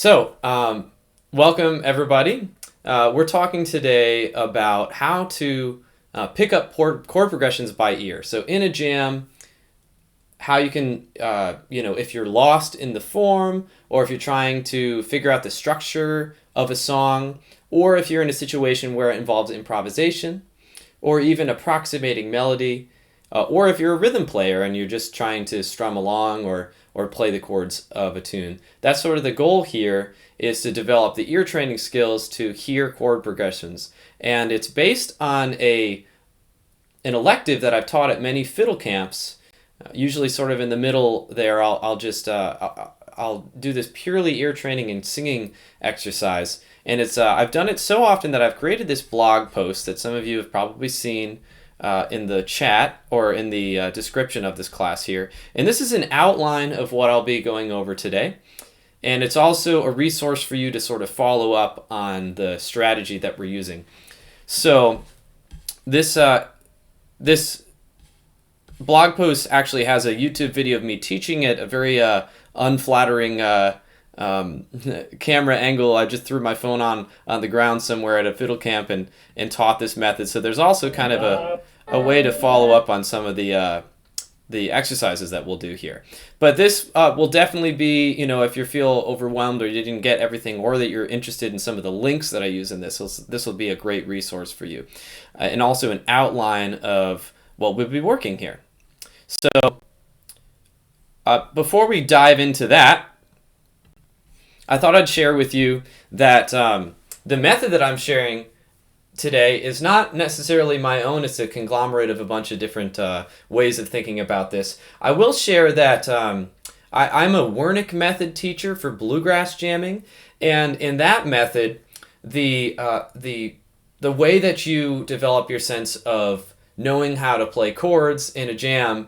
Welcome everybody. We're talking today about how to pick up chord progressions by ear. So in a jam, how you can, if you're lost in the form, or if you're trying to figure out the structure of a song, or if you're in a situation where it involves improvisation, or even approximating melody, or if you're a rhythm player and you're just trying to strum along or play the chords of a tune. That's sort of the goal here, is to develop the ear training skills to hear chord progressions. And it's based on an elective that I've taught at many fiddle camps. Usually sort of in the middle there, I'll do this purely ear training and singing exercise. And I've done it so often that I've created this blog post that some of you have probably seen in the chat or in the description of this class here. And this is an outline of what I'll be going over today. And it's also a resource for you to sort of follow up on the strategy that we're using. So this blog post actually has a YouTube video of me teaching it, a very unflattering camera angle. I just threw my phone on the ground somewhere at a fiddle camp and taught this method. So there's also kind of a way to follow up on some of the exercises that we'll do here. But this will definitely be, if you feel overwhelmed or you didn't get everything, or that you're interested in some of the links that I use in this will be a great resource for you. And also an outline of what we'll be working here. So before we dive into that, I thought I'd share with you that the method that I'm sharing today is not necessarily my own. It's a conglomerate of a bunch of different ways of thinking about this. I will share that I'm a Wernick method teacher for bluegrass jamming, and in that method, the way that you develop your sense of knowing how to play chords in a jam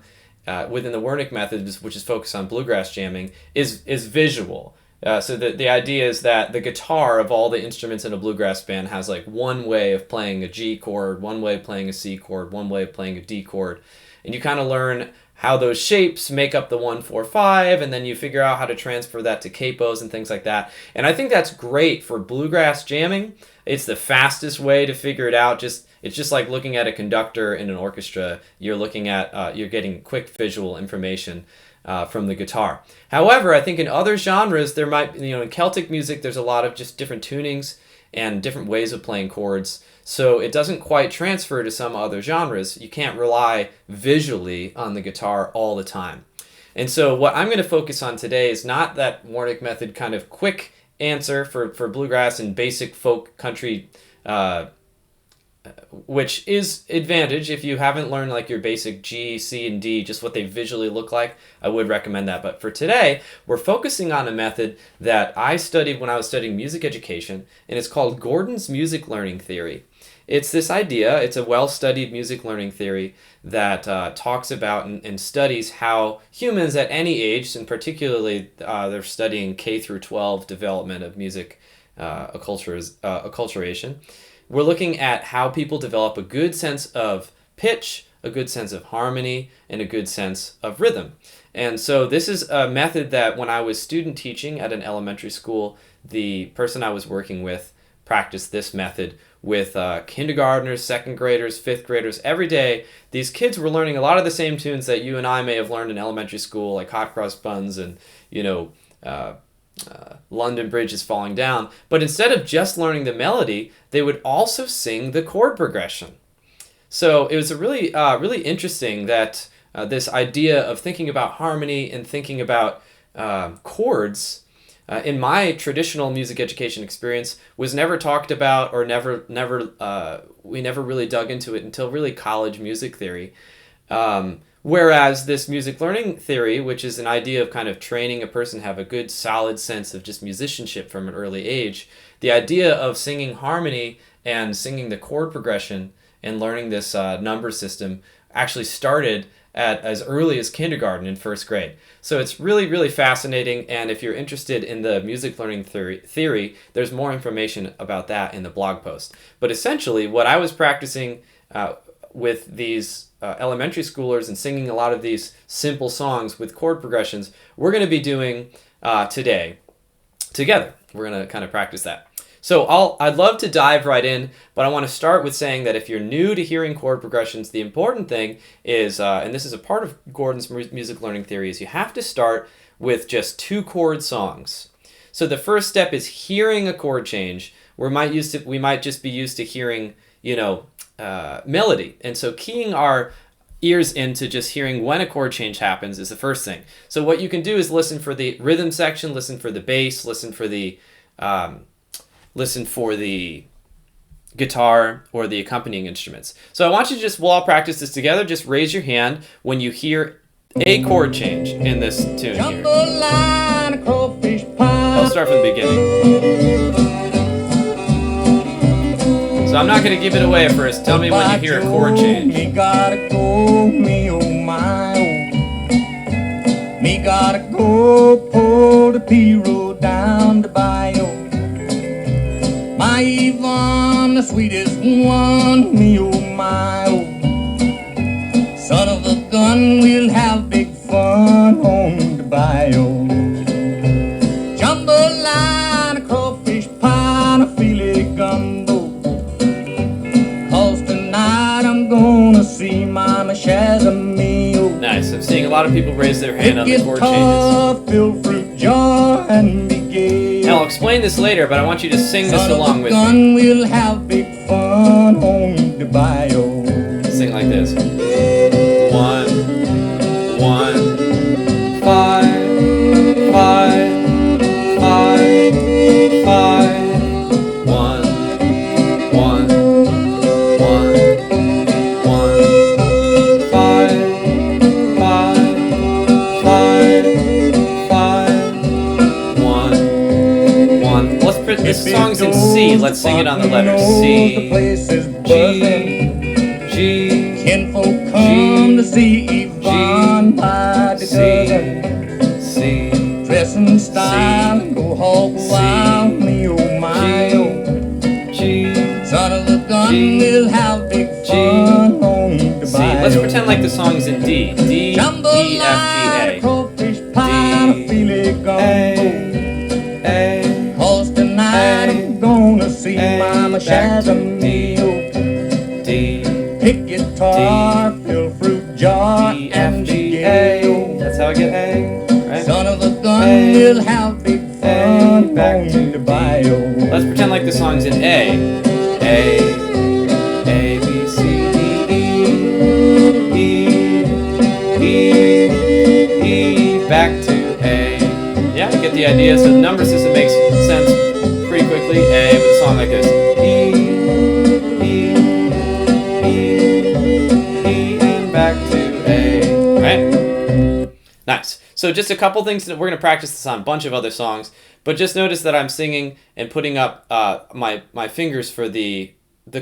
within the Wernick method, which is focused on bluegrass jamming, is visual. So the idea is that the guitar of all the instruments in a bluegrass band has like one way of playing a G chord, one way of playing a C chord, one way of playing a D chord. And you kind of learn how those shapes make up the 1, 4, 5, and then you figure out how to transfer that to capos and things like that. And I think that's great for bluegrass jamming. It's the fastest way to figure it out. It's just like looking at a conductor in an orchestra. You're getting quick visual information from the guitar. However, I think in other genres, there might, in Celtic music, there's a lot of just different tunings and different ways of playing chords. So it doesn't quite transfer to some other genres. You can't rely visually on the guitar all the time. And so what I'm going to focus on today is not that Wernick method kind of quick answer for bluegrass and basic folk country, which is advantage if you haven't learned like your basic G, C, and D, just what they visually look like. I would recommend that. But for today, we're focusing on a method that I studied when I was studying music education, and it's called Gordon's music learning theory. It's this idea, it's a well-studied music learning theory that talks about and studies how humans at any age, and particularly they're studying K through 12 development of music acculturation. We're looking at how people develop a good sense of pitch, a good sense of harmony, and a good sense of rhythm. And so this is a method that when I was student teaching at an elementary school, the person I was working with practiced this method with kindergartners, second graders, fifth graders. Every day, these kids were learning a lot of the same tunes that you and I may have learned in elementary school, like Hot Cross Buns and, London Bridge is Falling Down. But instead of just learning the melody, they would also sing the chord progression. So it was really interesting that this idea of thinking about harmony and thinking about chords in my traditional music education experience was never talked about, or we never really dug into it until really college music theory. Whereas this music learning theory, which is an idea of kind of training a person to have a good solid sense of just musicianship from an early age, the idea of singing harmony and singing the chord progression and learning this number system actually started at as early as kindergarten in first grade. So it's really fascinating, and if you're interested in the music learning theory, there's more information about that in the blog post. But essentially, what I was practicing with these elementary schoolers and singing a lot of these simple songs with chord progressions, we're going to be doing today. together. We're going to kind of practice that. So I'd love to dive right in, but I want to start with saying that if you're new to hearing chord progressions, the important thing is, and this is a part of Gordon's music learning theory, is you have to start with just 2 chord songs. So the first step is hearing a chord change. We might just be used to hearing, melody. And so keying our ears into just hearing when a chord change happens is the first thing. So what you can do is listen for the rhythm section, listen for the bass, listen for the guitar or the accompanying instruments. So I want you to we'll all practice this together. Just raise your hand when you hear a chord change in this tune here. I'll start from the beginning. So I'm not going to give it away at first. Tell me when you hear a chord change. Me gotta go, me oh my oh. Me gotta go, pull the P-road down the bayou. My Yvonne, the sweetest one, me oh my oh. Son of a gun, we'll have big fun on the bayou. Jambalaya, crawfish pie, and a filet gumbo. 'Cause tonight I'm gonna see Mama Shazamio. Nice. I'm seeing a lot of people raise their hand on the chord changes. Fill fruit jar and be gay. Now I'll explain this later, but I want you to sing this along with me. We'll have big fun on the bayou. Sing like this. 1, 1, 5, 5, 5, 5. 1, 1, 1, 1, 5, 5, 5, 5, 1, 1. This song's in C. Let's sing it on the letters C, G, G, Kinfolk come to see Yvonne by the dozen. C, Dressing style and go hog wild, me oh my oh. G, Son of a gun, we'll have big fun on the C. bayou. Let's pretend like the song's in D. D, E, F, G, A. Crawfish pie, filet gumbo. A, 'Cause tonight I'm gonna see Mama Shazamio. D, Pick guitar, fill fruit jar, E, F, and G, the A. gay. That's how I get A, right? Son of a gun, A, we'll have big fun back on to the D. bayou. Let's pretend like the song's in A. A, A, B, C, D, E, E, E, back to A. Yeah, you get the idea. So the number system makes sense pretty quickly. A with a song like this. E, E, E, and back to A. Right? Nice. So just a couple things that we're going to practice this on a bunch of other songs, but just notice that I'm singing and putting up my fingers for the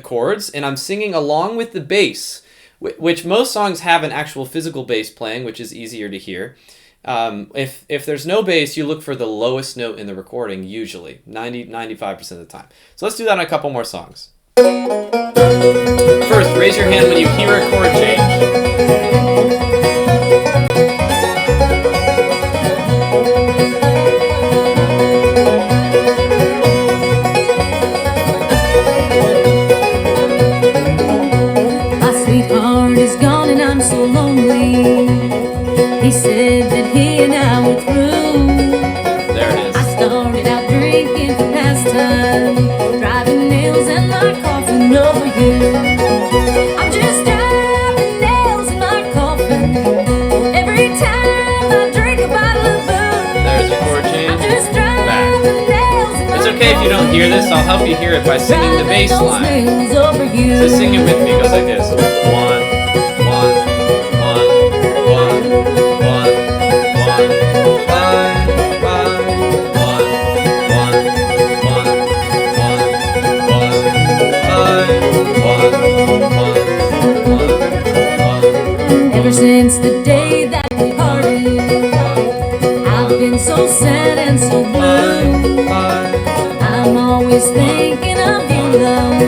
chords, and I'm singing along with the bass, which most songs have an actual physical bass playing, which is easier to hear. If there's no bass, you look for the lowest note in the recording, usually 95% of the time. So let's do that on a couple more songs. First, raise your hand when you hear a chord change. He said that he and I were through. There it is. I started out drinking for pastime, driving nails in my coffin over you. I'm just driving nails in my coffin every time I drink a bottle of booze. There's a chord change. I'm just driving nails in my It's okay if you don't hear this. I'll help you hear it by singing the bass line. over you. So sing it with me. It goes like this. 1, 1. 1. Ever since the day that we parted, I've been so sad and so blue. I'm always thinking of your love,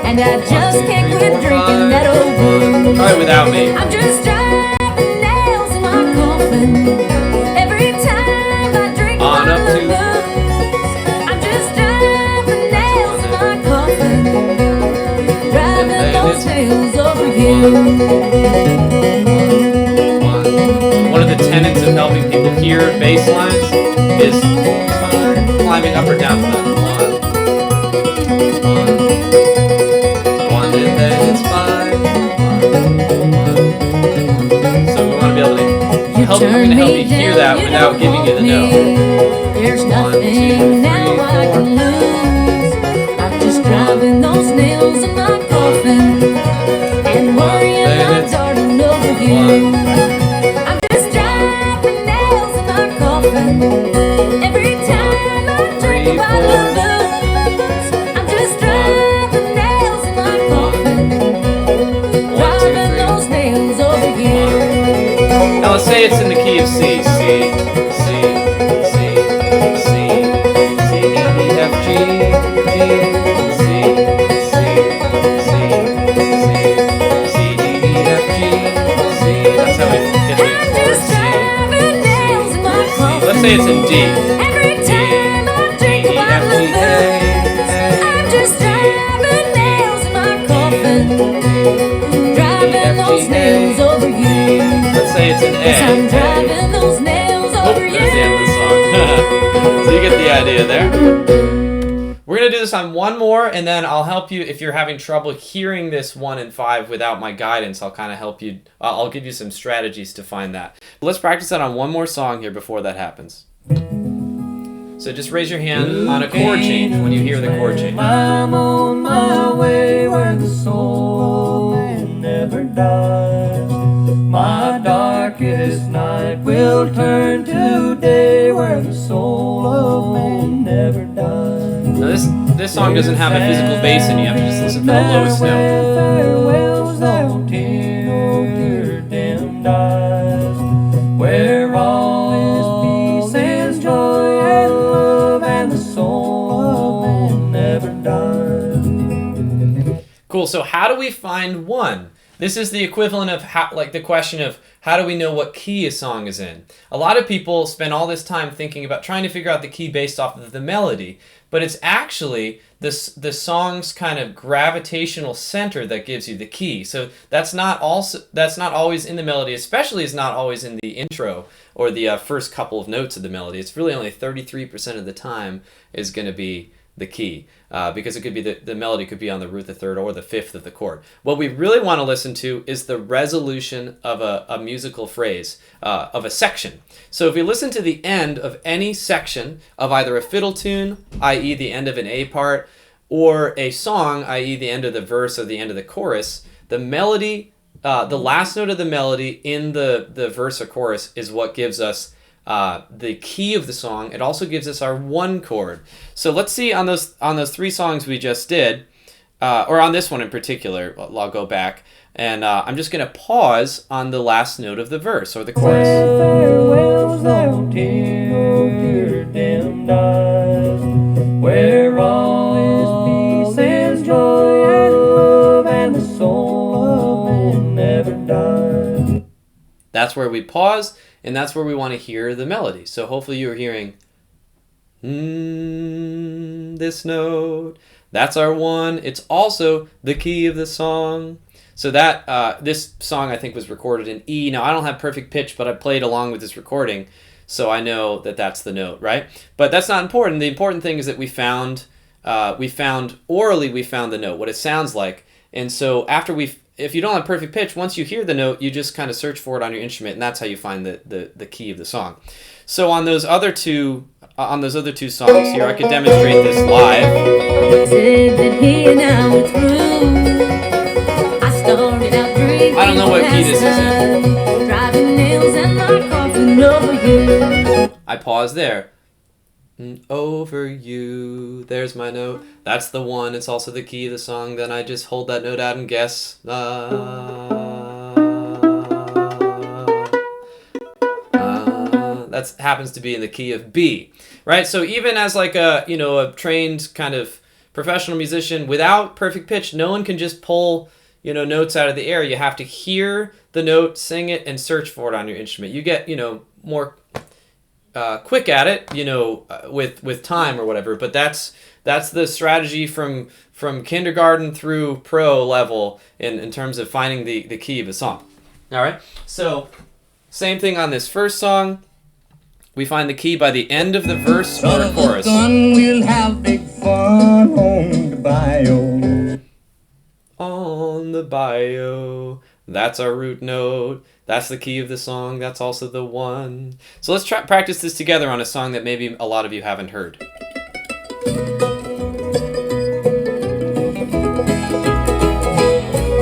and I just can't quit drinking that old booze. Try it without me. I'm just driving nails in my coffin every time I drink a On up bottle of to booze. One of the tenets of helping people hear bass lines is climbing up or down from that. One, and then it's 5. So we want to be able to help you hear that without giving you the note. There's nothing now I can lose. I'm just driving those nails in my coffin and worrying I'm darting over you. I'm just driving nails in my coffin every time I drink a bottle of booze. I'm just driving nails in my coffin, driving those nails over you. Now let's say it's in the key of C. C, C, C, C, C, D, E, F, G, G, C, C, C, C, C, D, E, F, G, C. That's how we get the I'm just driving nails in my coffin. Let's say it's in D. Every time I drink a bottle of booze, I'm just driving nails in my coffin, driving those nails over you. Let's say it's an A. Yes, I'm driving those nails over you. That's the end of the song. So you get the idea there. We're going to do this on one more, and then I'll help you if you're having trouble hearing this 1 and 5 without my guidance. I'll kind of help you. I'll give you some strategies to find that. Let's practice that on one more song here before that happens. So just raise your hand on a chord change when you hear the chord change. I'm on my way where the soul never dies. My darkest night will turn to day where the soul of man never dies. Now this song doesn't have a physical bass in it. You have to just listen for the lowest note. Farewells, no tear dimmed eyes, where all is peace and joy and love, and the soul of man never dies. Cool. So how do we find one? This is the equivalent of the question of how do we know what key a song is in? A lot of people spend all this time thinking about trying to figure out the key based off of the melody, but it's actually the song's kind of gravitational center that gives you the key. So that's not always in the melody, especially is not always in the intro or the first couple of notes of the melody. It's really only 33% of the time is going to be the key, because it could be the melody could be on the root, the third, or the fifth of the chord. What we really want to listen to is the resolution of a musical phrase, of a section. So if we listen to the end of any section of either a fiddle tune, i.e. the end of an A part, or a song, i.e. the end of the verse or the end of the chorus, the melody, the last note of the melody in the verse or chorus is what gives us the key of the song. It also gives us our one chord. So let's see on those 3 songs we just did, or on this one in particular. I'll go back and I'm just going to pause on the last note of the verse or the chorus. Farewells, no tear dimmed eyes, where all is peace and joy and love, and the soul of man never dies. That's where we pause, and that's where we want to hear the melody. So hopefully you're hearing this note. That's our one. It's also the key of the song. So that this song I think was recorded in E. Now I don't have perfect pitch, but I played along with this recording, so I know that that's the note, right? But that's not important. The important thing is that we found orally the note, what it sounds like. And so if you don't have perfect pitch, once you hear the note, you just kind of search for it on your instrument, and that's how you find the key of the song. So on those other two songs here, I could demonstrate this live. Said that he and I were through. I started out drinking. I don't know what key this is in. Driving nails and my coffin over you. I pause there. Over you. There's my note. That's the one. It's also the key of the song. Then I just hold that note out and guess. That happens to be in the key of B, right? So even as like a trained kind of professional musician without perfect pitch, no one can just pull notes out of the air. You have to hear the note, sing it, and search for it on your instrument. You get more quick at it, with time or whatever. But that's the strategy from kindergarten through pro level in terms of finding the key of a song. All right. So same thing on this first song. We find the key by the end of the verse or the chorus. Son, we'll have big fun on the bayou. On the bayou. That's our root note. That's the key of the song. That's also the one. So let's practice this together on a song that maybe a lot of you haven't heard.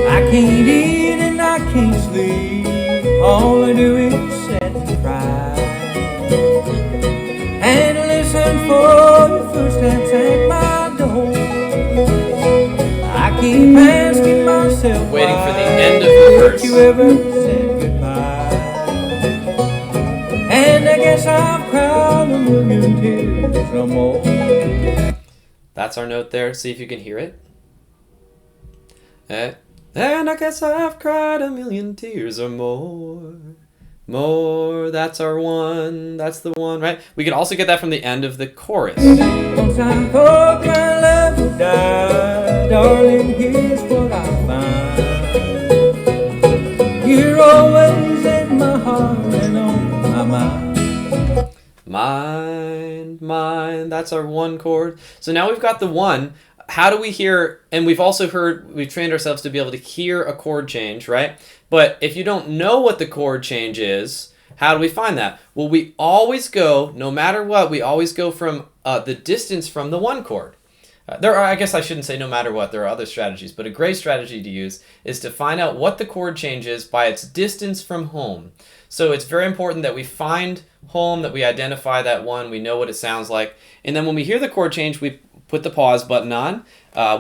I can't eat and I can't sleep. All I do is sit and cry and listen for your footsteps at my door. I keep asking myself, Waiting for the end of the verse. You ever said goodbye? And I guess I've cried a million tears or more. That's our note there. See if you can hear it. And I guess I've cried a million tears or more. More, that's our one. That's the one, right? We can also get that from the end of the chorus. Once I hope my love will die, darling, here's what I find. You're always in my heart and on my mind. Mine, that's our one chord. So now we've got the one. How do we hear, and we've trained ourselves to be able to hear a chord change, right? But if you don't know what the chord change is, how do we find that? Well, we always go, no matter what, we always go from the distance from the one chord. I guess I shouldn't say no matter what, there are other strategies, but a great strategy to use is to find out what the chord change is by its distance from home. So it's very important that we find home, that we identify that one, we know what it sounds like, and then when we hear the chord change, we put the pause button on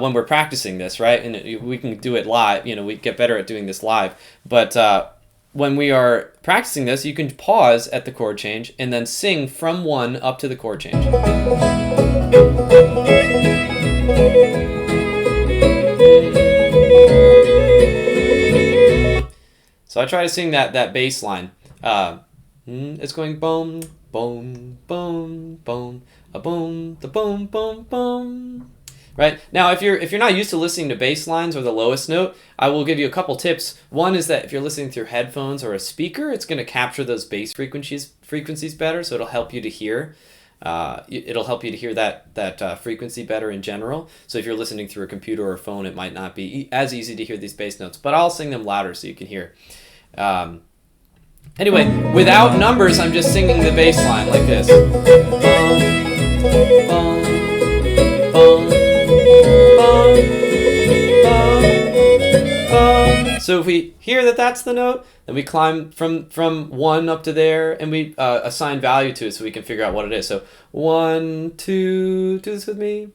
when we're practicing this, right? And we can do it live. We get better at doing this live. But when we are practicing this, you can pause at the chord change and then sing from one up to the chord change. So I try to sing that bass line. It's going boom, boom, boom, boom. A boom, the boom, boom, boom. Right? Now, if you're not used to listening to bass lines or the lowest note, I will give you a couple tips. One is that if you're listening through headphones or a speaker, it's going to capture those bass frequencies better, so it'll help you to hear. It'll help you to hear that frequency better in general. So if you're listening through a computer or a phone, it might not be as easy to hear these bass notes, but I'll sing them louder so you can hear. Anyway, without numbers, I'm just singing the bass line like this. Bum, bum, bum, bum, bum. So if we hear that that's the note, then we climb from one up to there, and we assign value to it so we can figure out what it is. So 1, 2, do this with me.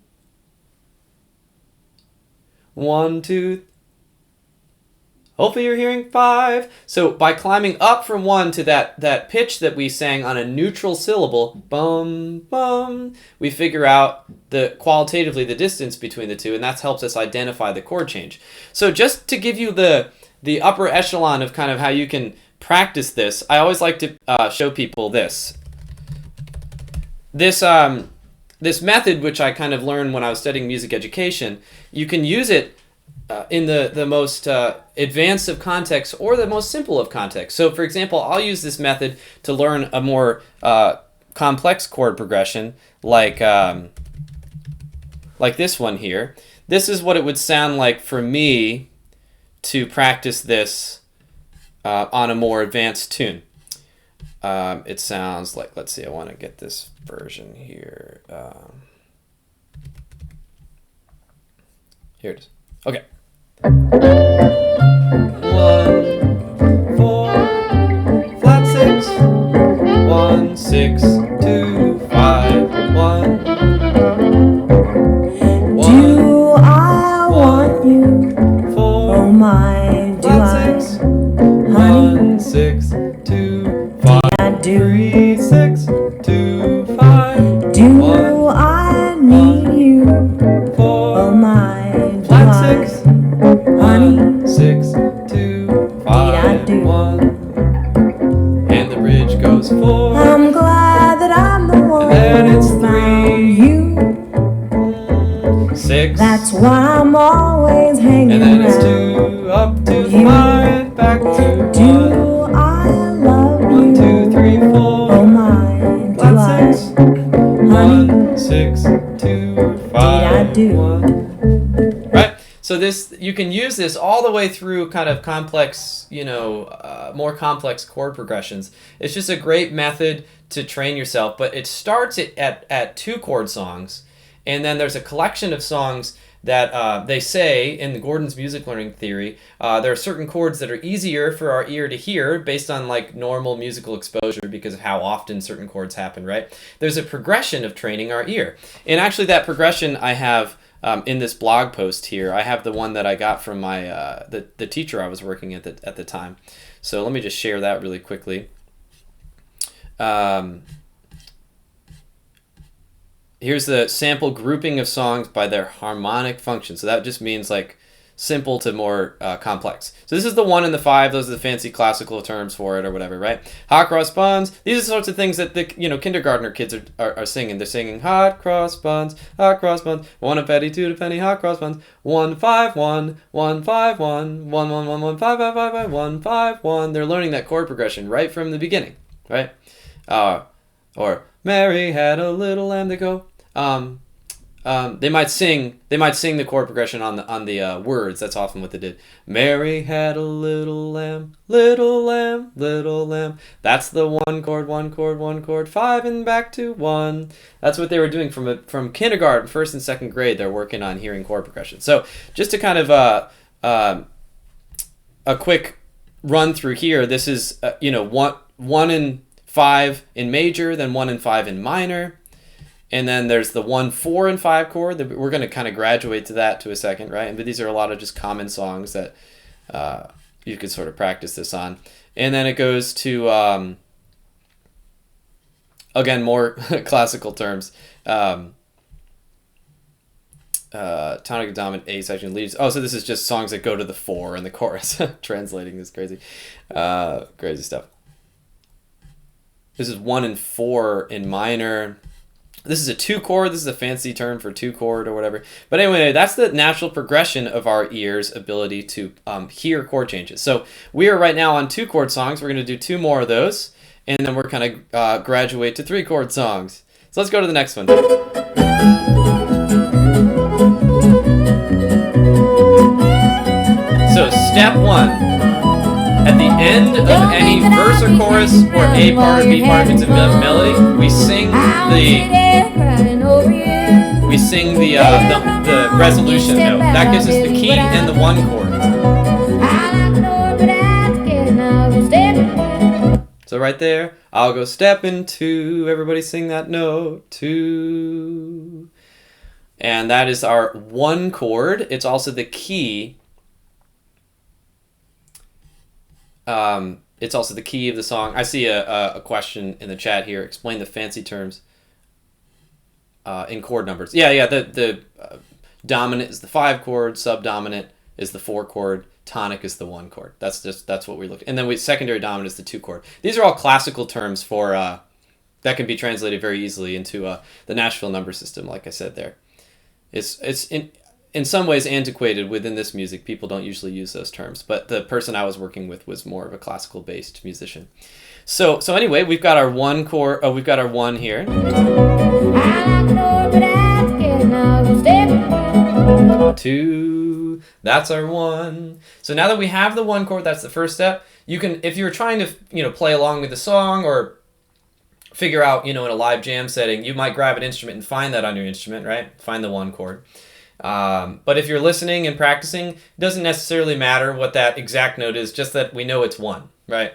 1, 2. Hopefully you're hearing 5. So by climbing up from 1 to that pitch that we sang on a neutral syllable, bum, bum, we figure out qualitatively the distance between the two, and that helps us identify the chord change. So just to give you the upper echelon of kind of how you can practice this, I always like to show people this. This method, which I kind of learned when I was studying music education, you can use it in the most advanced of contexts or the most simple of contexts. So for example, I'll use this method to learn a more complex chord progression like this one here. This is what it would sound like for me to practice this on a more advanced tune. It sounds like, let's see, I want to get this version here. Here it is. Okay. 1, 4, flat 6, 1, 6, 2, 5, 1. Do I want you? 4, Oh my, do flat I? 6, Honey, 1, 6, 2, 5, I do. 3, 6, 2, 5, Do 1, I need you? 4, Oh my, do flat I? 6, Honey, 1, 6, 2, 5, do. 1. And the bridge goes 4. I'm glad that 6. That's why I'm always hanging And then it's around. 2, up to You. 5, back to 1. Do I love 1, 2, you? 3, 4. Oh my, do Flat I? 6. Honey, 1, 6, 2, 5, do? 1. Right? So this, you can use this all the way through kind of complex, more complex chord progressions. It's just a great method to train yourself, but it starts at 2-chord songs, and then there's a collection of songs that they say in Gordon's music learning theory, there are certain chords that are easier for our ear to hear based on like normal musical exposure because of how often certain chords happen, right? There's a progression of training our ear. And actually that progression I have in this blog post here. I have the one that I got from my the teacher I was working at the time. So let me just share that really quickly. Here's the sample grouping of songs by their harmonic function. So that just means like simple to more complex. So this is the 1 and the 5. Those are the fancy classical terms for it or whatever, right? Hot cross buns. These are the sorts of things that the kindergartner kids are singing. They're singing hot cross buns, 1 a penny, 2 a penny, hot cross buns, 1 5 1 1 5 1 1 1 1 1 5 5 5 5 1 5 1. They're learning that chord progression right from the beginning, right? Or Mary had a little lamb to go. They might sing the chord progression on the words. That's often what they did. Mary had a little lamb, little lamb, little lamb. That's the 1 chord, 1 chord, 1 chord, 5 and back to 1. That's what they were doing from kindergarten, 1st and 2nd grade. They're working on hearing chord progression. So just to kind of a quick run through here. This is 1 and 5 in major, then 1 and 5 in minor. And then there's the 1, 4, and 5 chord. We're going to kind of graduate to that to a second, right? But these are a lot of just common songs that you could sort of practice this on. And then it goes to, again, more classical terms. Tonic, dominant, A section, leads. Oh, so this is just songs that go to the 4 in the chorus. Translating is crazy. Crazy stuff. This is 1 and 4 in minor. This is a 2 chord. This is a fancy term for 2 chord or whatever. But anyway, that's the natural progression of our ear's ability to hear chord changes. So we are right now on 2 chord songs. We're going to do 2 more of those, and then we're kind of graduate to 3 chord songs. So let's go to the next one. So step 1. At the end of any verse or chorus or A part or B part, if it's a melody, we sing the resolution note. That gives us the key and the 1 chord. So right there, I'll go stepping 2. Everybody sing that note, 2. And that is our 1 chord. It's also the key. It's also the key of the song. I see a question in the chat here. Explain the fancy terms in chord numbers. Yeah. The dominant is the 5 chord. Subdominant is the 4 chord. Tonic is the 1 chord. That's what we look at. And then secondary dominant is the 2 chord. These are all classical terms for that can be translated very easily into the Nashville number system. Like I said there, it's in some ways antiquated within this music. People don't usually use those terms, but the person I was working with was more of a classical based musician. So anyway, we've got our 1 chord. Oh, we've got our 1 here. 2. That's our 1. So now that we have the 1 chord, that's the first step. You can, if you're trying to play along with the song or figure out in a live jam setting, you might grab an instrument and find that on your instrument, right? Find the 1 chord. But if you're listening and practicing, it doesn't necessarily matter what that exact note is, just that we know it's 1, right?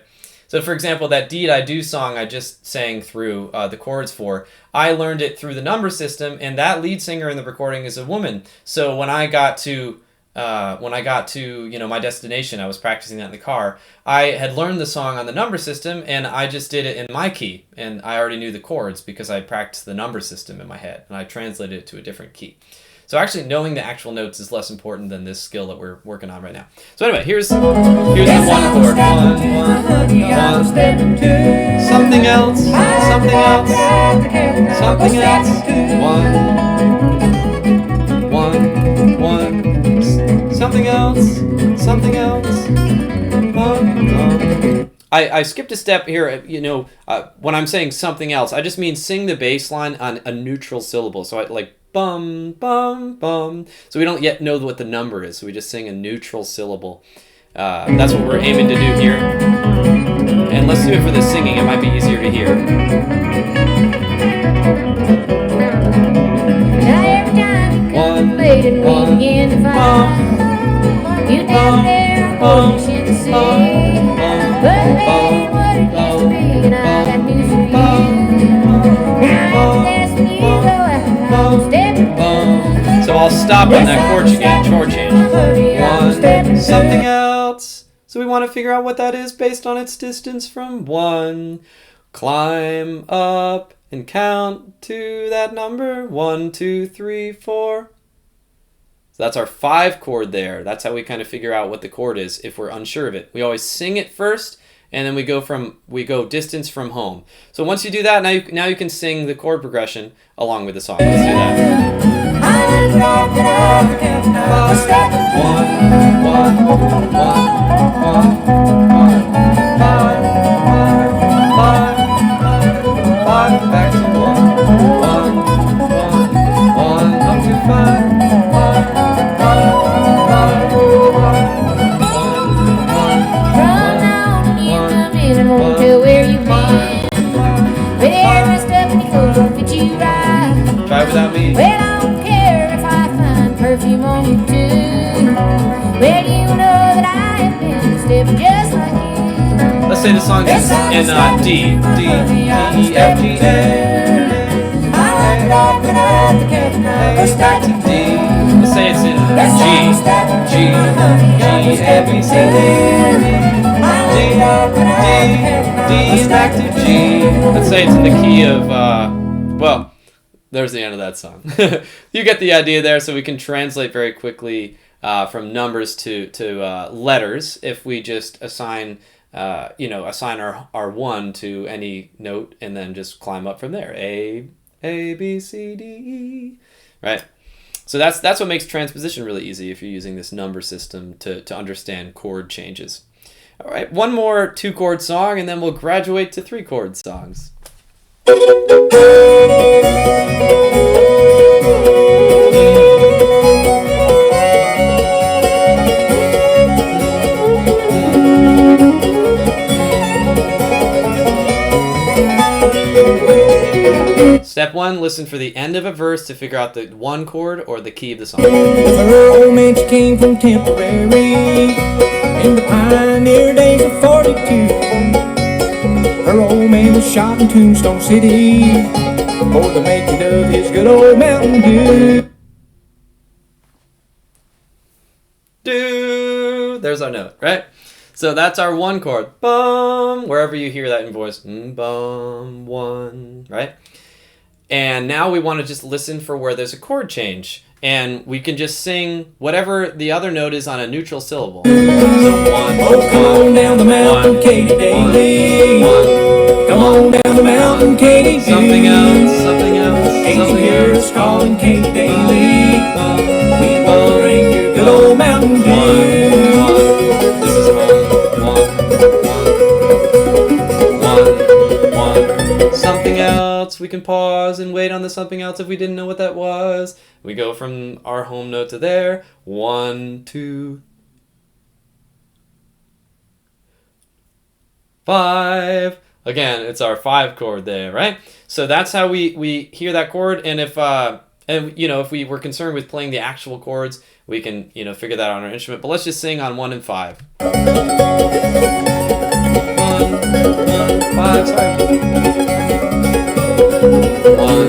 So for example, that Deed I Do song I just sang through the chords for, I learned it through the number system, and that lead singer in the recording is a woman. So when I got to my destination, I was practicing that in the car, I had learned the song on the number system, and I just did it in my key, and I already knew the chords because I practiced the number system in my head, and I translated it to a different key. So actually knowing the actual notes is less important than this skill that we're working on right now. So anyway, here's the 1 chord. 1, 1, 1. Something else, something else, something else. 1, 1, I skipped a step here. When I'm saying something else, I just mean sing the bass line on a neutral syllable. So I like bum, bum, bum. So we don't yet know what the number is. So we just sing a neutral syllable. That's what we're aiming to do here. And let's do it for the singing. It might be easier to hear. Now every time you come late and we begin to fight, you down there pushing the sea. But it ain't what it used to be, and I got news for you. Now that's when you go out, stepping. So I'll stop on that chord again, chord change. One, something else. So we want to figure out what that is based on its distance from 1. Climb up and count to that number. 1, 2, 3, 4. So that's our 5 chord there. That's how we kind of figure out what the chord is if we're unsure of it. We always sing it first, and then we go distance from home. So once you do that, now you can sing the chord progression along with the song. Let's do that. 5, back to 1, 1, up to 5. From now on, you come in and won't tell where you've been. But every step in your clothes won't fit you right. Try without me. Well, I don't care if I find perfume on you too. Well, you know that I have been stepping just like you. Let's say the song is in D, E, F, G, A. Back to D. Let's say it's in G, A, B, C, D, back to G. Let's say it's in the key of, well, there's the end of that song. You get the idea there, so we can translate very quickly from numbers to letters if we just assign our 1 to any note and then just climb up from there. A, B, C, D, E. Right? So that's what makes transposition really easy if you're using this number system to understand chord changes. All right, one more 2-chord song, and then we'll graduate to 3-chord songs. Step 1, listen for the end of a verse to figure out the 1 chord or the key of the song. Her old man, she came from Temporary in the pioneer days of 42. Her old man was shot in Tombstone City for the making of his good old Mountain Dew. There's our note, right? So that's our 1 chord. Bum, wherever you hear that in voice. Bum, 1, right? And now we want to just listen for where there's a chord change. And we can just sing whatever the other note is on a neutral syllable. So 1, Oh, come on down the mountain, Katy Daly. Come on down the mountain, Katy. something else. Ain't you hear us calling Katy Daly? We want to drink your good old Mountain Dew. This is 1. Something else. We can pause and wait on the something else if we didn't know what that was. We go from our home note to there. 1, 2, 5. Again, it's our 5 chord there, right? So that's how we hear that chord. And if if we were concerned with playing the actual chords, we can figure that out on our instrument. But let's just sing on 1 and 5. 1, 5. Sorry. 1.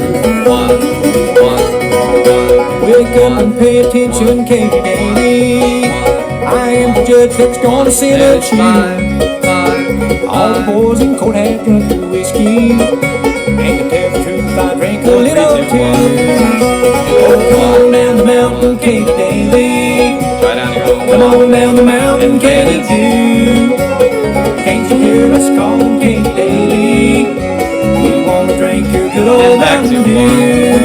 Wake up and pay attention, Katy Daly. I am the judge that's gonna sentence you. All the boys in court have drunk your whiskey, and to tell the truth, I drank a little too. Oh, come on down the mountain, Katy Daly. Come on down the mountain, Katy Dew. Can't you hear us calling Katy Daly? We wanna drink your good old Mountain Dew.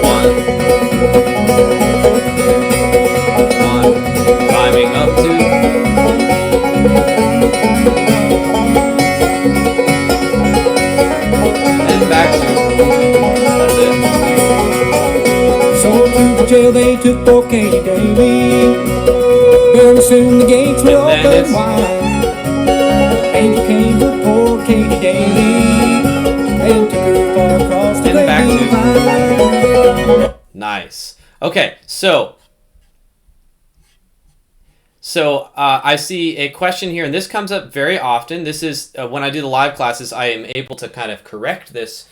1. Climbing up to jail they took poor Katie Daly. Very soon the gates will open wide. Angel came for poor Katie Daly and took her far across the great divide. Nice. Okay, so I see a question here, and this comes up very often. This is when I do the live classes, I am able to kind of correct this.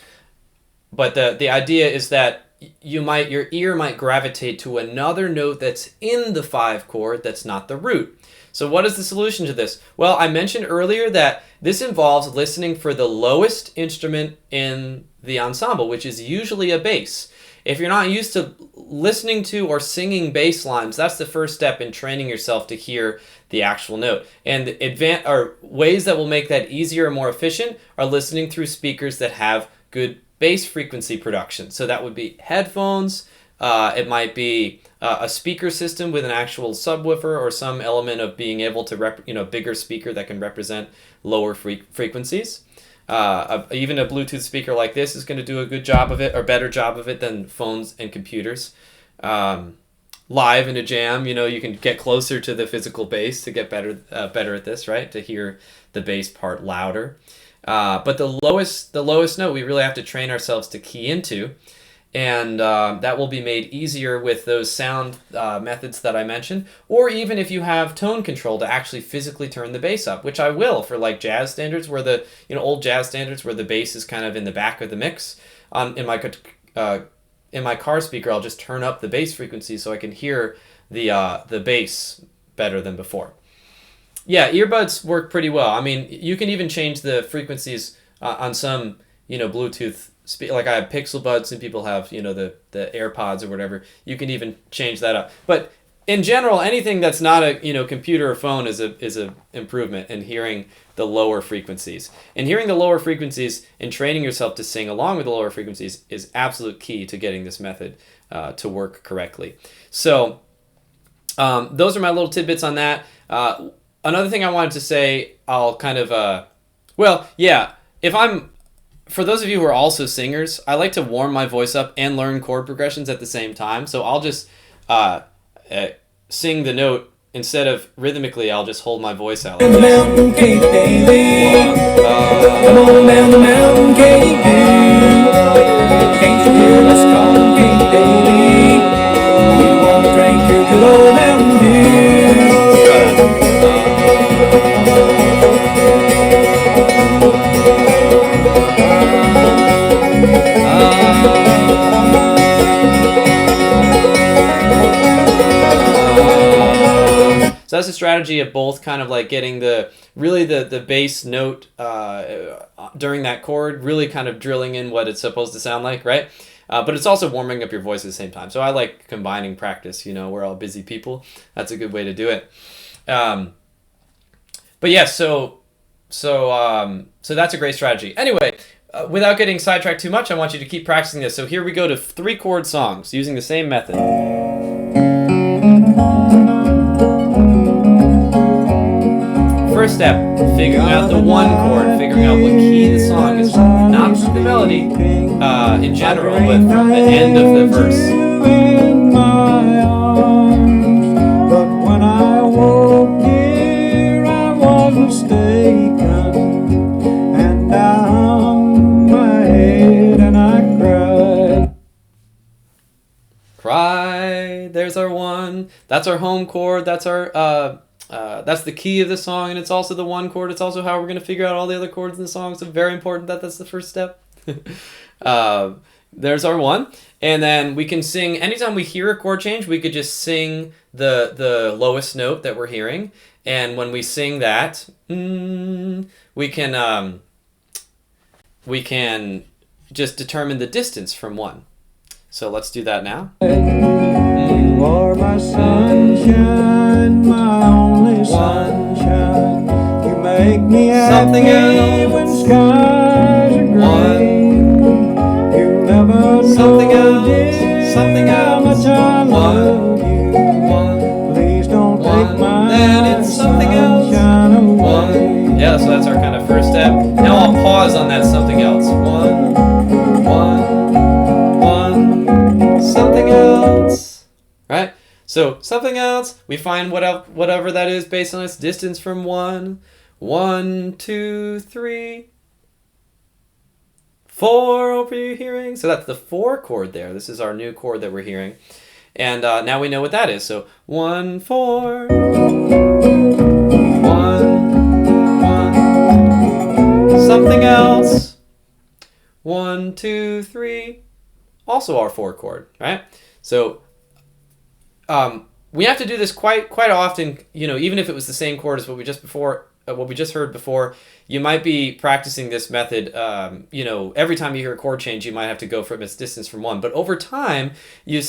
But the idea is that your ear might gravitate to another note that's in the 5 chord that's not the root. So what is the solution to this? Well, I mentioned earlier that this involves listening for the lowest instrument in the ensemble, which is usually a bass. If you're not used to listening to or singing bass lines, that's the first step in training yourself to hear the actual note. And ways that will make that easier and more efficient are listening through speakers that have good bass frequency production. So that would be headphones. It might be a speaker system with an actual subwoofer or some element of being able to bigger speaker that can represent lower frequencies. Even a Bluetooth speaker like this is going to do a good job of it, or better job of it than phones and computers. Live in a jam, you can get closer to the physical bass to get better at this, right? To hear the bass part louder. But the lowest note we really have to train ourselves to key into, and that will be made easier with those sound methods that I mentioned, or even if you have tone control to actually physically turn the bass up, which I will for like jazz standards, where the old jazz standards where the bass is kind of in the back of the mix. In my car speaker, I'll just turn up the bass frequency so I can hear the bass better than before. Yeah, earbuds work pretty well. I mean, you can even change the frequencies on some, Bluetooth. Like I have Pixel Buds, and people have, the AirPods or whatever. You can even change that up. But in general, anything that's not a, computer or phone is a improvement in hearing the lower frequencies. And hearing the lower frequencies and training yourself to sing along with the lower frequencies is absolute key to getting this method to work correctly. So those are my little tidbits on that. Another thing I wanted to say, I'll kind of, for those of you who are also singers, I like to warm my voice up and learn chord progressions at the same time. So I'll just sing the note. Instead of rhythmically, I'll just hold my voice out. Like this. Mountain, Katy Daly. Come on down the mountain, Katy Daly. Can't you hear us calling, Katy Daly? We want to drink your good old Mountain Dew. So that's a strategy of both kind of like getting the bass note during that chord, really kind of drilling in what it's supposed to sound like, right? But it's also warming up your voice at the same time. So I like combining practice, we're all busy people. That's a good way to do it. But yeah, so that's a great strategy. Anyway, without getting sidetracked too much, I want you to keep practicing this. So here we go to 3 chord songs using the same method. First step, figuring out the 1 chord, figuring out what key the song is, not from the melody in general, but from the end of the verse. In my arms, but when I woke here, I was mistaken, and I hung my head and I cried. Cried. There's our 1. That's our home chord. That's our that's the key of the song, and it's also the 1 chord. It's also how we're going to figure out all the other chords in the song. So very important that that's the first step. There's our 1. And then we can sing, anytime we hear a chord change, we could just sing the lowest note that we're hearing. And when we sing that, we can just determine the distance from 1. So let's do that now. You are my sunshine, my only sunshine. You make me Something happy else. when skies are gray. You never Something know, else. dear, Something how else. much I love you. 1. Please don't take my Then it's something else. sunshine away. 1. Yeah, so that's our kind of first step. Now I'll pause on that something else. 1, 1, 1, something else. right? So something else, we find whatever that is based on its distance from 1. 1, 2, 3, 4 over your hearing. So that's the 4 chord there. This is our new chord that we're hearing. And now we know what that is. So 1, 4, 1, 1. Something else. 1, 2, 3. Also our 4 chord, right? So we have to do this quite often. Even if it was the same chord as what we just heard before, you might be practicing this method. Every time you hear a chord change, you might have to go from its distance from 1. But over time, you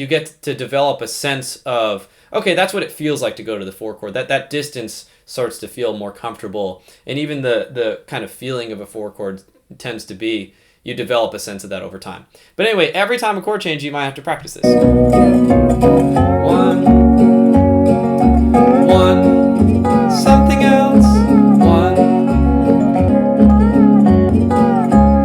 get to develop a sense of, okay, that's what it feels like to go to the 4 chord. That distance starts to feel more comfortable, and even the kind of feeling of a 4 chord tends to be. You develop a sense of that over time. But anyway, every time a chord change, you might have to practice this. 1, 1, something else. 1,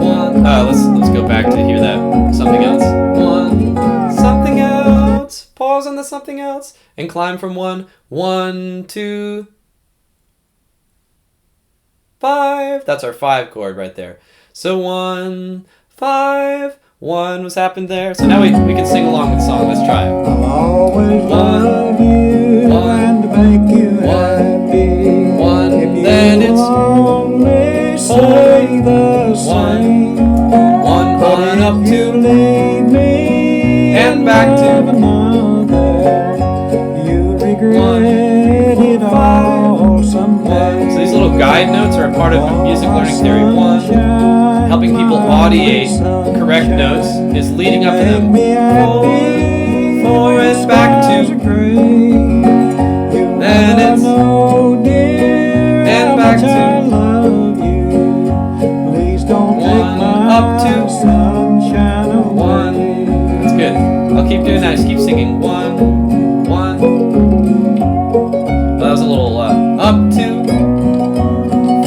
1. Let's go back to hear that something else. 1, something else. Pause on the something else and climb from 1. 1, 2, 5. That's our 5 chord right there. So 1, 5, 1 was happened there. So now we can sing along with the song. Let's try it. I'll always love you and make you happy. 1, If you then it's only say the same. 1 on up You to leave me and back to another. You'll regret it all someday. So these little guide notes are a part of music learning theory 1. Helping people audiate correct notes is leading up to them. 4 is back to. Then it's and back to. 1 up to 1. That's good. I'll keep doing that. Just keep singing 1, 1. Well, that was a little up to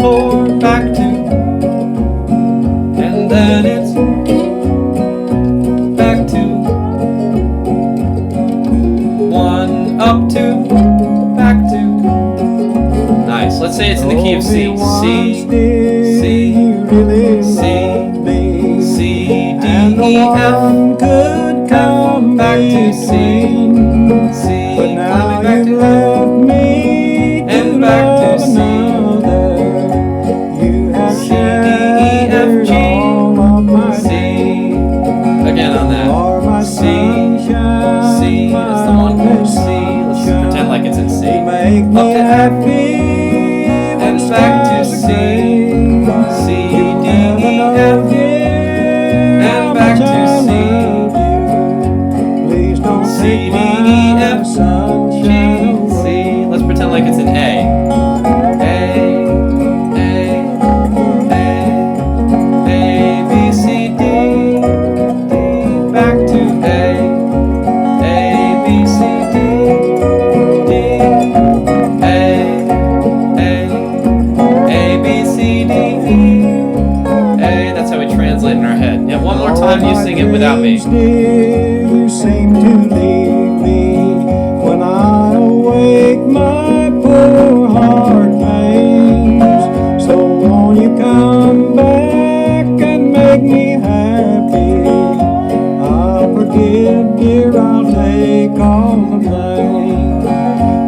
4 back to. And then it's back to 1 up to back to. Nice. Let's say it's in the key of C. C, C, C, C, D, E, F. Could come Back to C, C, climbing back to F, and back to C. C, D, E, F, G, C. Again on that. C, C is the 1 chord. C. Let's pretend like it's in C. Up to F, and back to C. C, D, E, F, and back to C. C, D, E, F, G, C. Let's pretend like it's an A. A, B, C, D, back to A, B, C, D, A, B, C, D, E, A. That's how we translate in our head. Yeah, one more time, you sing it without me. You seem to leave me when I awake my poor heart pains. So won't you come back and make me happy? I'll forgive, dear, I'll take all the blame.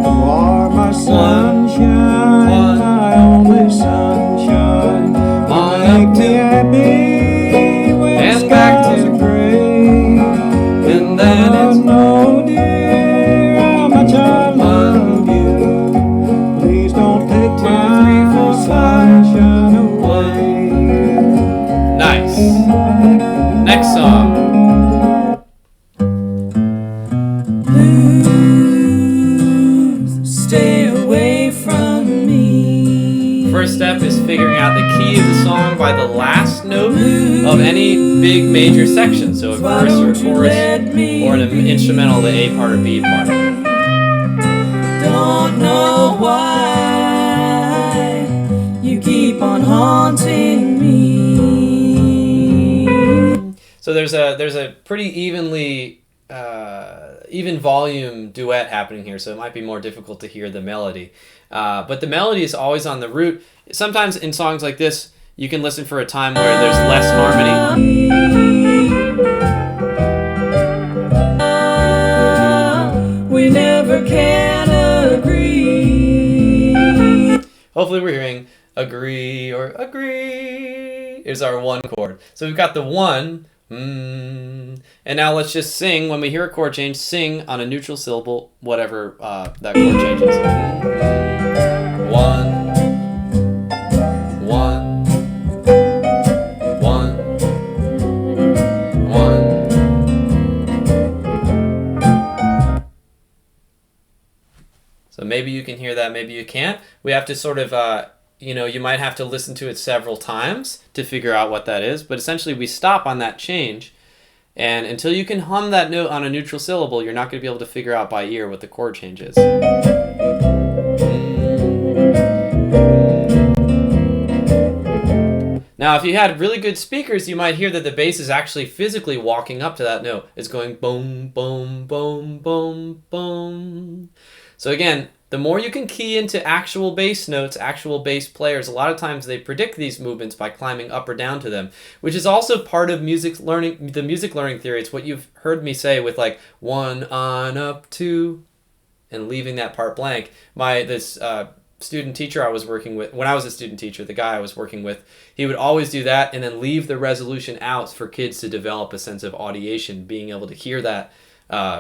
You are my sunshine, my only sunshine. On You make up me to happy when and back skies to. are gray. And then it's know, dear, how much I love you. Please don't take 2, 3, my 4, 5. sunshine away. Nice. Next song. Blues, stay away from me. First step is figuring out the key of the song by the last note of any big major section. So a verse or a chorus or an instrumental, the A part or B part. Don't know why you keep on haunting me. So there's a pretty evenly even volume duet happening here, so it might be more difficult to hear the melody. But the melody is always on the root. Sometimes in songs like this, you can listen for a time where there's less harmony. We never can agree. Hopefully we're hearing agree or agree is our one chord. So we've got the one, and now let's just sing. When we hear a chord change, sing on a neutral syllable, whatever that chord changes. One, one, one, one. So maybe you can hear that, maybe you can't. We have to sort of, you might have to listen to it several times to figure out what that is. But essentially, we stop on that change. And until you can hum that note on a neutral syllable, you're not going to be able to figure out by ear what the chord change is. Now, if you had really good speakers, you might hear that the bass is actually physically walking up to that note. It's going boom, boom, boom, boom, boom. So again, the more you can key into actual bass notes, actual bass players, a lot of times they predict these movements by climbing up or down to them, which is also part of music learning, the music learning theory. It's what you've heard me say with like 1 on up 2 and leaving that part blank. This student teacher I was working with, when I was a student teacher, the guy I was working with, he would always do that and then leave the resolution out for kids to develop a sense of audiation, being able to hear that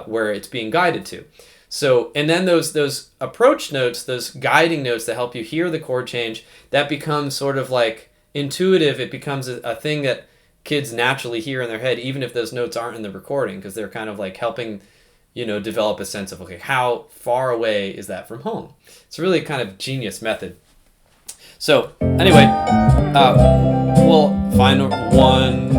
where it's being guided to. So, and then those approach notes, those guiding notes that help you hear the chord change, that becomes sort of like intuitive. It becomes a thing that kids naturally hear in their head, even if those notes aren't in the recording, because they're kind of like helping, develop a sense of, okay, how far away is that from home? It's a really kind of genius method. So, anyway, we'll find one,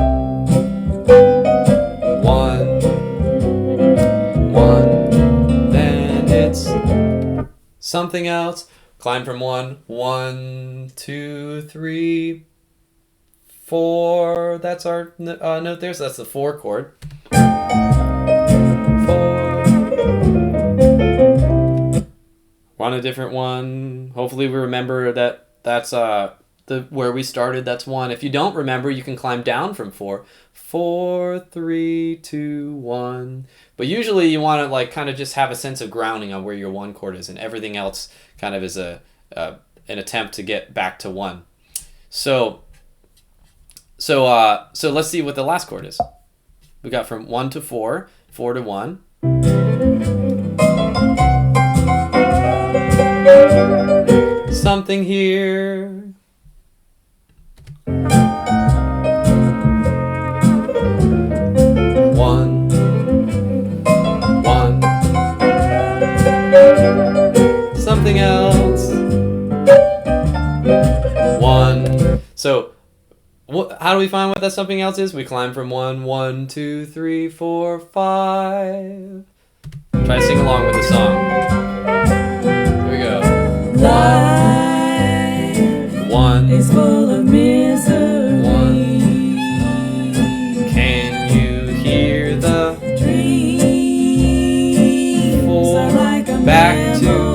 something else. Climb from 1, 2, 3, 4. That's our note there. So that's the 4 chord. 4. We're on a different one. Hopefully we remember that that's where we started. That's 1. If you don't remember, you can climb down from 4. 4, 3, 2, 1. But usually you want to like kind of just have a sense of grounding on where your 1 chord is, and everything else kind of is an attempt to get back to 1. So let's see what the last chord is. We got from 1 to 4, 4 to 1. Something here. Something else. 1. So how do we find what that something else is? We climb from 1, 2, 3, 4, 5. Try to sing along with the song. Here we go. Life 1 is full of misery. 1. Can you hear the Dreams 4? are like a Back to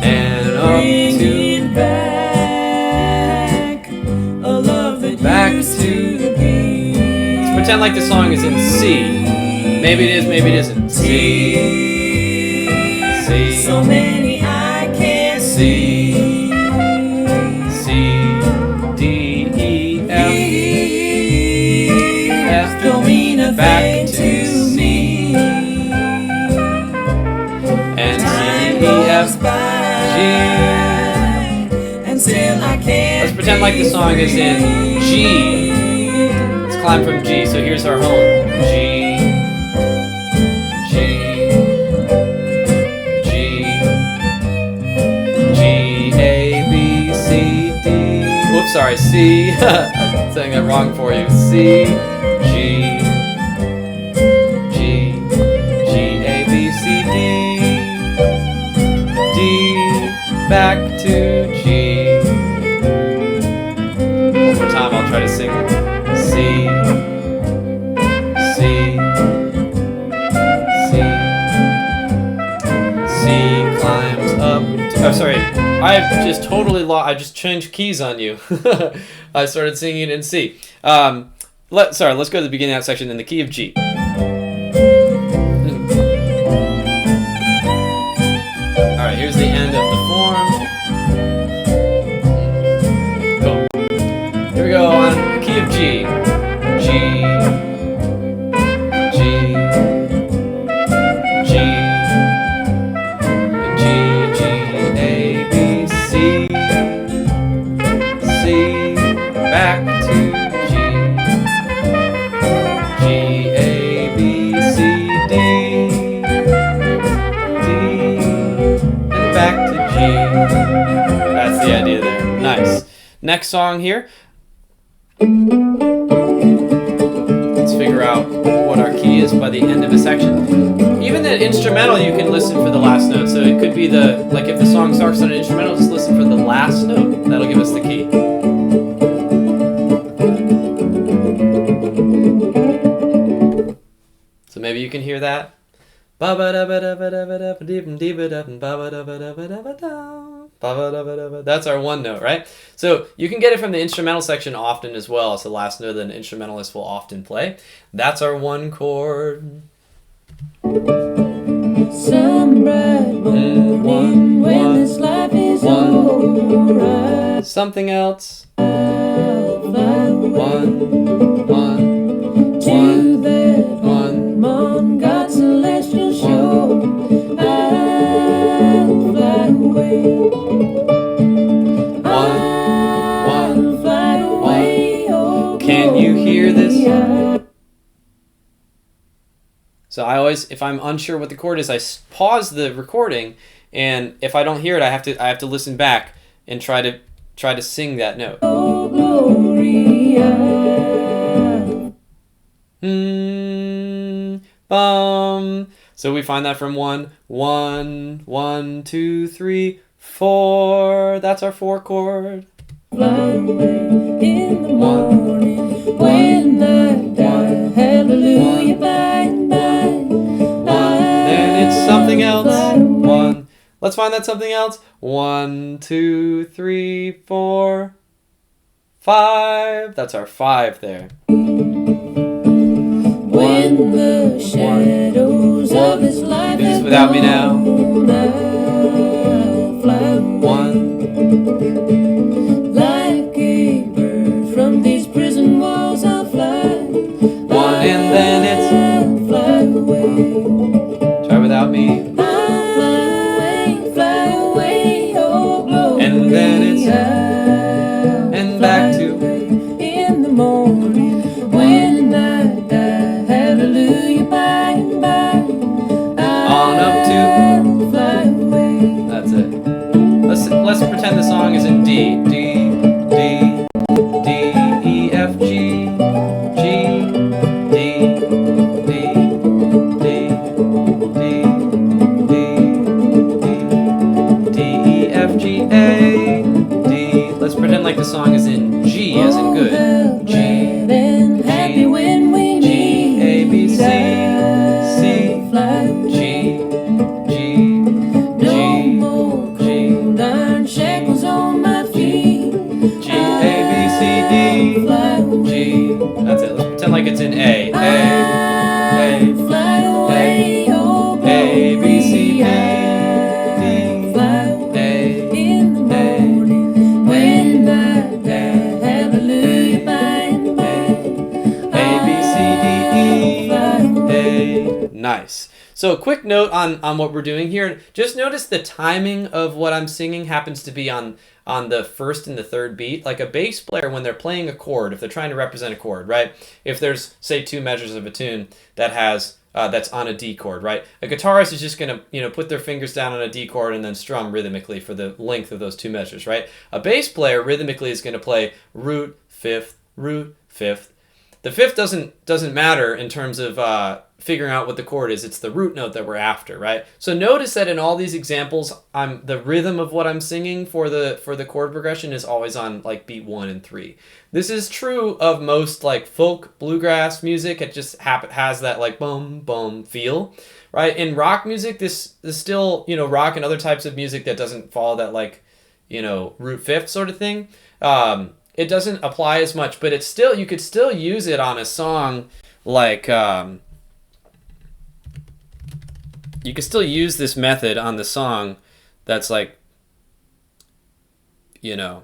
and up to back a love that back used to. be. Let's pretend like the song is in C. Maybe it is, maybe it isn't. C. So many I can't see. C, D, E, F, Don't mean a back thing to to C. me. And Time C, E, goes F, by, G. and still I can't. Let's pretend like the song is in G. Let's climb from G. So here's our home. G, G, G, G, A, B, C, D. Whoops, sorry, C. I'm saying that wrong for you. C, G, G, G, A, B, C, D, D, back to G. One more time, I'll try to sing C, I'm sorry. I've just totally lost. I just changed keys on you. I started singing in C. Let's go to the beginning of that section in the key of G. All right, here's the end of the form. Cool. Here we go on the key of G. G. G. G. G. G. A. B. C. C. Back to G. G. A. B. C. D. D. And back to G. That's the idea there. Nice. Next song here. Let's figure out what our key is by the end of a section. Even the instrumental, you can listen for the last note. So it could be like if the song starts on an instrumental, just listen for the last note. That'll give us the key. So maybe you can hear that. That's our one note, right? So you can get it from the instrumental section often as well. It's the last note that an instrumentalist will often play. That's our one chord. Some bright morning when this life is over, Something else. I'll fly away One. to that home on God's celestial shore. I'll fly away. I'll fly away. Oh, Can you hear this? glory. So I always, if I'm unsure what the chord is, I pause the recording, and if I don't hear it, I have to listen back and try to sing that note. Oh, Gloria. Bum. So we find that from 1, 2, 3, 4. That's our 4 chord. Fly away in the morning when I die. Hallelujah, by and by. Then it's something else. Fly away. 1. Let's find that something else. 1, 2, 3, 4, 5. That's our 5 there. When the shadows of this life Do this have without me now. gone, I'll fly away 1. like a bird from these prison walls. I'll fly. 1, and then it's. I'll fly away. Try without me. Fly away, oh glory. And then it's. And back to. In the morning when I die. Hallelujah, by and by. On up to. Fly away. That's it. Let's pretend the song is in D. D, D, D, E, F, G, G, D, D, D, D, D, D, D, E, F, G, A, D. Let's pretend like the song is in G as in good. G, Glad and happy when we G, meet. A, B, C, C, Fly away. G, G, No more cold iron shackles on my feet. G, A, B, C, D, Fly away. G. That's it. Let's pretend like it's in A. Fly away, oh A, B, C, D, D, fly away A, in the morning when I die. Hallelujah, by and by. A, B, C, Fly D, away. E, A. Nice. So a quick note on what we're doing here. Just notice the timing of what I'm singing happens to be on the first and the third beat. Like a bass player, when they're playing a chord, if they're trying to represent a chord, right? If there's, say, 2 measures of a tune that has that's on a D chord, right? A guitarist is just gonna, put their fingers down on a D chord and then strum rhythmically for the length of those 2 measures, right? A bass player rhythmically is gonna play root, 5th, The fifth doesn't matter in terms of figuring out what the chord is. It's the root note that we're after, right? So notice that in all these examples, the rhythm of what I'm singing for the chord progression is always on like beat 1 and 3. This is true of most like folk bluegrass music. It just has that like boom boom feel, right? In rock music, this is still, you know, rock and other types of music that doesn't follow that like, you know, root fifth sort of thing. It doesn't apply as much, but it's still, you could still use it on a song like you could still use this method on the song that's like, you know,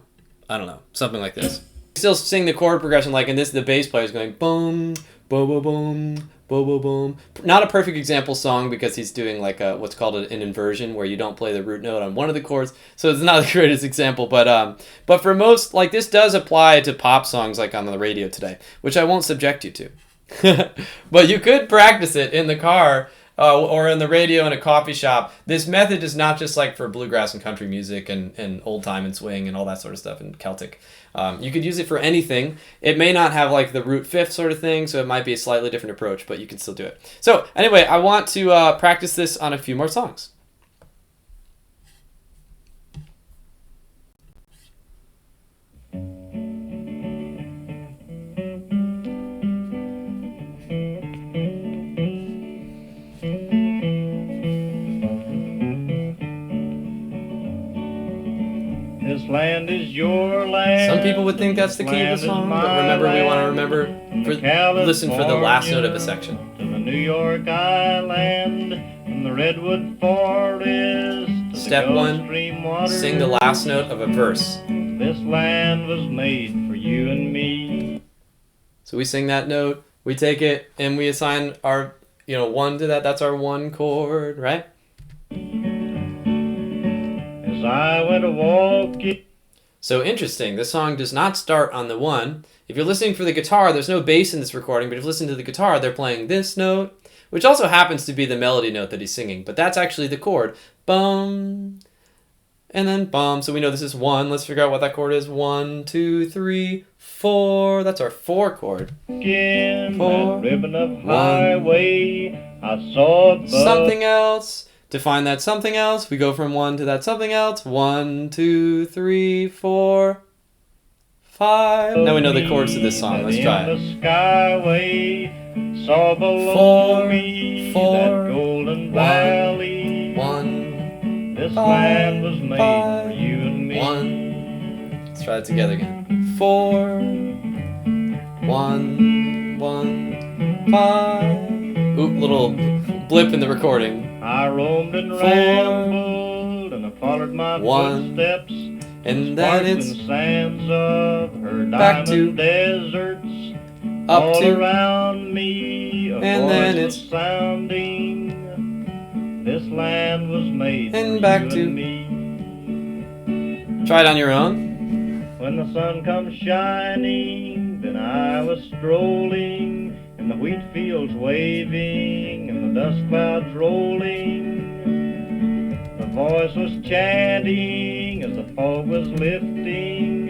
I don't know, something like this. Still sing the chord progression like in this, the bass player is going boom, boom, boom, boom, boom, boom, boom. Not a perfect example song because he's doing like what's called an inversion where you don't play the root note on one of the chords. So it's not the greatest example, but for most, like this does apply to pop songs like on the radio today, which I won't subject you to. But you could practice it in the car or in the radio in a coffee shop. This method is not just like for bluegrass and country music and old time and swing and all that sort of stuff and Celtic. You could use it for anything. It may not have like the root fifth sort of thing, so it might be a slightly different approach, but you can still do it. So anyway, I want to practice this on a few more songs. This land is your land. Some people would think that's the key of the song, but remember, we want to listen for the last note of a section. To the New York Island, from the redwood forest. To Step the Gulf 1, Stream water. sing the last note of a verse. This land was made for you and me. So we sing that note, we take it, and we assign our, 1 to that. That's our 1 chord, right? As I went a walking. So interesting, this song does not start on the 1. If you're listening for the guitar, there's no bass in this recording, but if you listen to the guitar, they're playing this note, which also happens to be the melody note that he's singing, but that's actually the chord. Bum, and then bum. So we know this is 1. Let's figure out what that chord is. 1, 2, 3, 4. That's our 4 chord. In 4, that ribbon of highway, I saw above. Something else. To find that something else, we go from 1 to that something else. 1, 2, 3, 4, 5. Now we know the chords to this song. Let's try it. In the skyway, saw below 4, me 4, that golden valley. 1, This 5, land was made 5, for you and me. 1. Let's try it together again. 4, 1, 1, 5. Oop, little blip in the recording. I roamed and 4, rambled, and I followed my 1, footsteps. and then it's Sparkling sands of her back to, diamond deserts. up All to, around me, a and voice then was it's sounding. This land was made and for back you to. and me. Try it on your own. When the sun comes shining, then I was strolling in the wheat fields waving and the dust clouds rolling. The voice was chanting as the fog was lifting.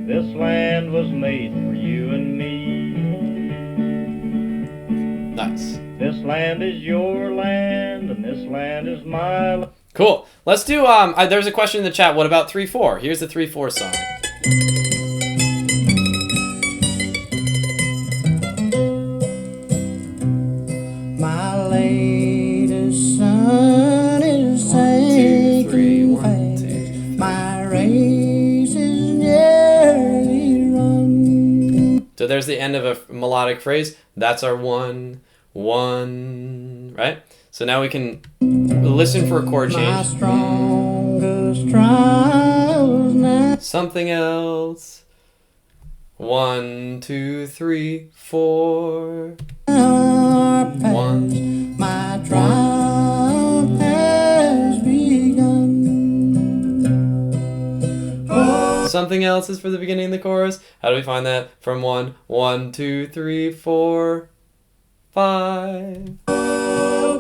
This land was made for you and me. Nice. This land is your land, and this land is my land. Cool. Let's do, there's a question in the chat. What about 3/4? Here's the 3/4 song. My latest son is 1, 2, 3, taking 1, fast. 2. My race is nearly run. So there's the end of a melodic phrase. That's our 1, 1, right? So now we can listen for a chord My change. strongest trials now. Something else. 1, 2, 3, 4. Are past. 1. My trial has begun. Oh, Something else is for the beginning of the chorus. How do we find that? From 1, 1, 2, 3, 4, 5.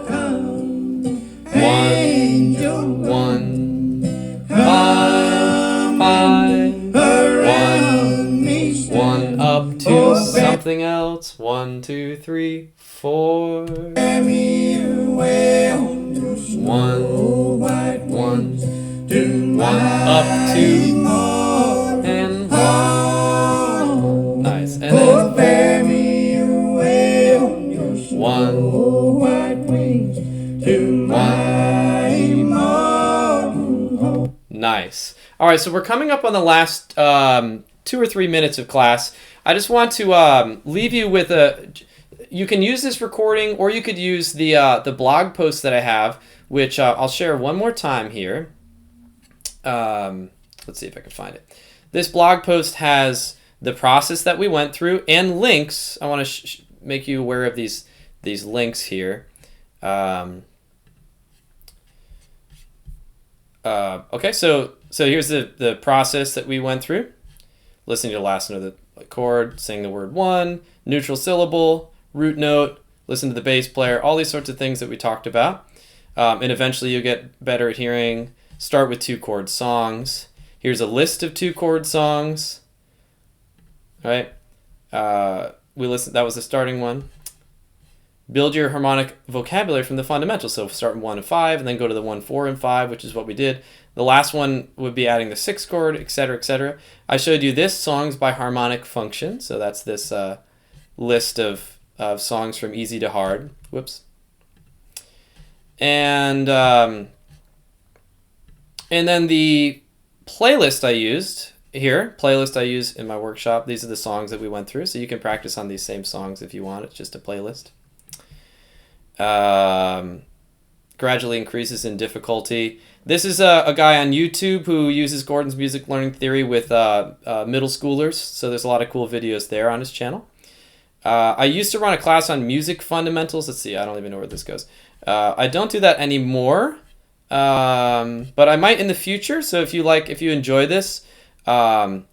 come, 1, angel, 1, 5, 5. around me. 1 up to something something else. 1, 2, 3, 4. Bear me away on your One, snow white one, wings to one, up, 2, and home. nice. And Oh, then bear me away on your one, snow white wings to my home. nice. All right, so we're coming up on the last 2 or 3 minutes of class. I just want to leave you with a. You can use this recording, or you could use the blog post that I have, which I'll share one more time here. Let's see if I can find it. This blog post has the process that we went through and links. I want to make you aware of these links here. Okay, so here's the process that we went through. Listening to the last note of the chord, saying the word one, neutral syllable, root note, listen to the bass player, all these sorts of things that we talked about. And eventually you'll get better at hearing. Start with 2 chord songs. Here's a list of 2 chord songs. All right. We listened. That was the starting one. Build your harmonic vocabulary from the fundamentals. So start in 1 and 5, and then go to the 1, 4, and 5, which is what we did. The last one would be adding the 6th chord, etc., etc. I showed you this songs by harmonic function. So that's this list of songs from easy to hard. Whoops. And then the playlist I used here, playlist I use in my workshop. These are the songs that we went through. So you can practice on these same songs if you want. It's just a playlist. Gradually increases in difficulty. This is a guy on YouTube who uses Gordon's music learning theory with middle schoolers. So there's a lot of cool videos there on his channel. I used to run a class on music fundamentals. Let's see, I don't even know where this goes. I don't do that anymore, but I might in the future. So if you enjoy this, shoot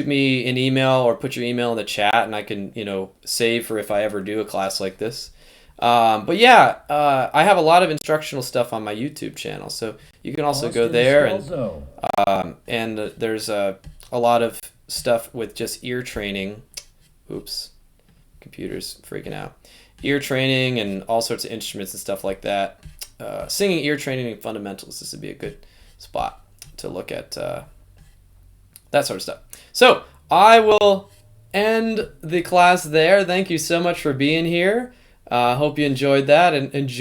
me an email or put your email in the chat, and I can save for if I ever do a class like this. But yeah, I have a lot of instructional stuff on my YouTube channel, so you can also go there, and there's a lot of stuff with just ear training. Oops, computer's freaking out. Ear training and all sorts of instruments and stuff like that. Singing, ear training, and fundamentals. This would be a good spot to look at that sort of stuff. So I will end the class there. Thank you so much for being here. Hope you enjoyed that, and enjoy